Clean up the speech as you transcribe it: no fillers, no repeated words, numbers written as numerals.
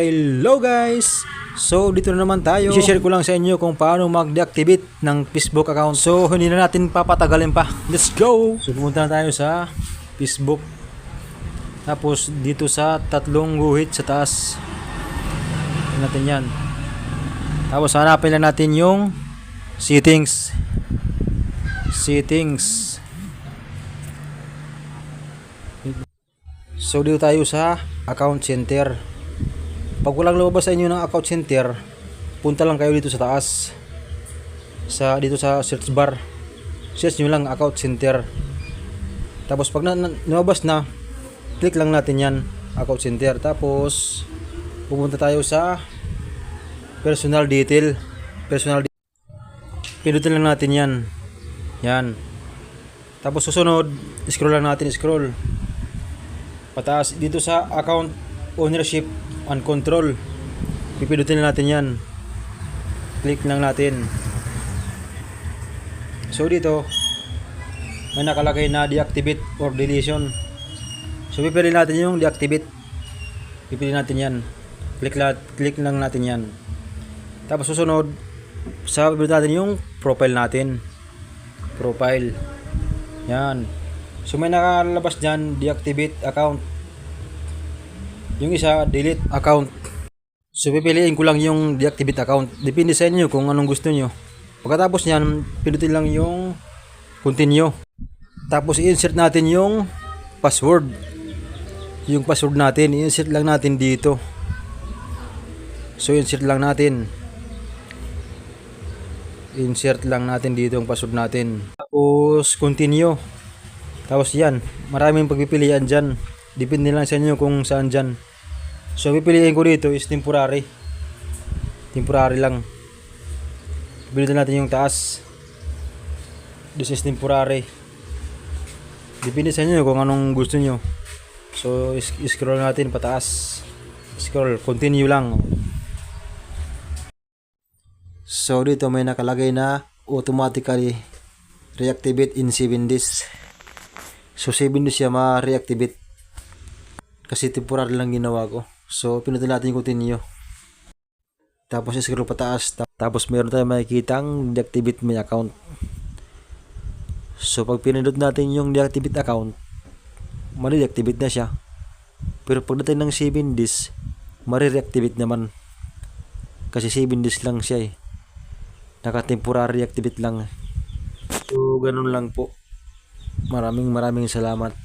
Hello guys! So dito na naman tayo. I-share ko lang sa inyo kung paano mag-deactivate ng Facebook account. So hindi na natin papatagalin pa. Let's go! So pumunta na tayo sa Facebook. Tapos dito sa tatlong guhit sa taas. Tignan natin yan. Tapos hanapin lang natin yung settings. So dito tayo sa account center. Pag walang lumabas sa inyo ng account center, punta lang kayo dito sa taas. Dito sa search bar. Search nyo lang account center. Tapos pag lumabas na, click lang natin yan, account center. Tapos pupunta tayo sa personal detail. Pindutin lang natin yan. Yan. Tapos susunod, scroll lang natin, pataas dito sa account ownership and control. Pipindutin na natin yan. Click lang natin. So dito may nakalagay na deactivate or deletion. So pipili natin yung deactivate. Pipili natin yan. Click lang natin yan. Tapos susunod, pipili natin yung profile natin. Yan. So may nakalabas dyan, deactivate account. Yung isa, delete account. So pipiliin ko lang yung deactivate account. Depende sa inyo kung anong gusto nyo. Pagkatapos nyan, pindutin lang yung continue. Tapos i-insert natin yung password. Yung password natin, i-insert lang natin dito. So insert lang natin dito yung password natin. Tapos continue. Tapos yan, maraming pagpipilian dyan. Depende lang sa inyo kung saan dyan. So pipiliin ko dito is temporary. Temporary lang. Pilitin natin yung taas. This is temporary. Depende sa inyo kung anong gusto nyo. So scroll natin pataas. Scroll, continue lang. So dito may nakalagay na automatically reactivate in 7 days. So 7 days siya ma-reactivate. Kasi temporary lang ginawa ko. So pinutin natin yung continue. Tapos scroll pataas. Tapos meron tayong makikitang deactivate my account. So pag pinindot natin yung deactivate account, ma-reactivate na siya. Pero pagdating ng 7 days, ma-reactivate naman. Kasi 7 days lang siya eh. Naka-temporary reactivate lang. So ganun lang po. Maraming salamat.